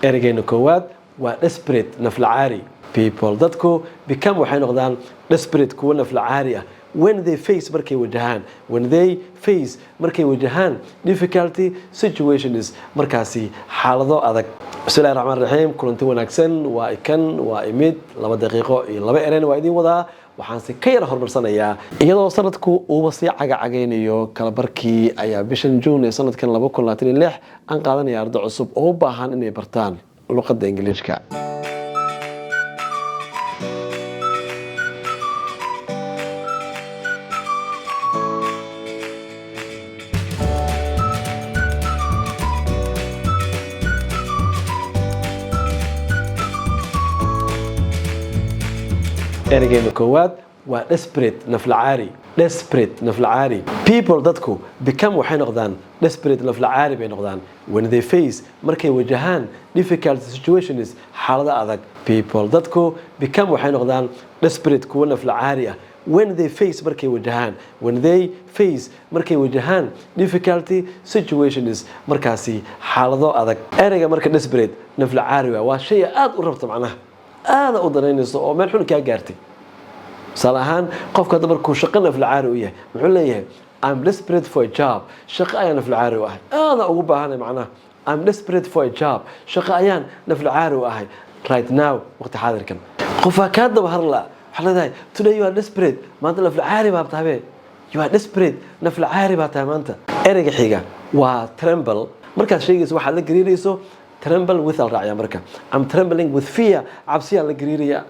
ereygeena koowaad waa desperate naflacaari. People dadku become waxay noqdaan desperate kuwa naflacaari ah when they face markay wajahaan markay wajahaan difficulty situations markaasi xaalado adag. bismillaahi raxmaani raxiim. kulanti wanaagsan waa ikan waa imid 2 daqiiqo iyo 2 ereen waa idin wadaa. waxaan si ka yar horumarsanayaa iyadoo sanadku uu sii cagacagaynayo kala barkii ayaa bishan June ee sanadkan 2026 aan qaadanaya arday cusub oo u baahan inay bartaan luqadda Ingiriiska. ereygeena koowaad waa desperate naflacaari. People dadku become waxay noqdaan desperate naflacaari bay noqdaan when they face markay wajahaan difficult situations xaalado adag. People dadku become waxay noqdaan desperate kuwa naflacaari ah when they face markay wajahaan difficulty situations markaasi xaalado adag. ereyga marka desperate naflacaari waa shay aad u rabto macnaha aad u danaynayso oo meel xun ka gaartay. salahan qofka markuu shaqo naflacaari u yahay wuxuu leeyahay I'm desperate for a job. shaqo ayaan naflacaari u ahay aad ugu baahanay macnaha I'm desperate for a job. shaqo ayaan naflacaari u ahay right now waqti xaadirkan. qofka ka daba harla waxa leedahay today you are desperate maanta naflacaari baa tahay. you are desperate naflacaari baa tahay maanta. ereyga xiga waa tremble. markaad sheegayso waxa la gariirayso tremble with al-ra'ya marka I'm trembling with fear cabsiya la gariiraya.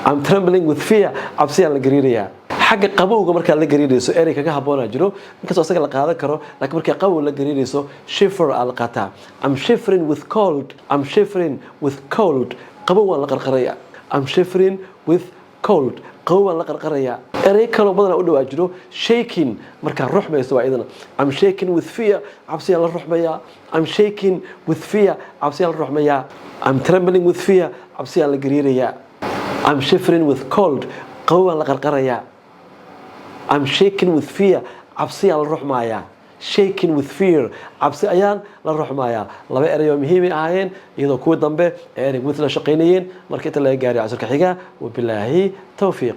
I'm trembling with fear cabsiya la gariiraya. xagga qabowga marka la gariirayso erey kaga haboona jiro inkastoo asaga la qaadan karo laakiin marka qabow la gariirayso shiver al-qata. I'm shivering with cold qabow waan la qarqaraya. I'm shivering with cold qabow waan la qarqaraya. erey kale badan u dhawaa jiro shaking marka ruxmayso waa idana I'm shaking with fear cabsiya la ruxmaya. I'm shaking with fear cabsiya la ruxmaya. I'm trembling with fear cabsiya la gariiraya. I'm shivering with cold qabow waan la qarqaraya. I'm shaking with fear cabsiya la ruxmaya. shaking with fear cabsi ayaan la ruxmaya. laba erey oo muhiim ah iyadoo kuwa dambe erey with la shaqeynayeen marka inta laga gaaro casharka xiga wabilaahi tawfiiq.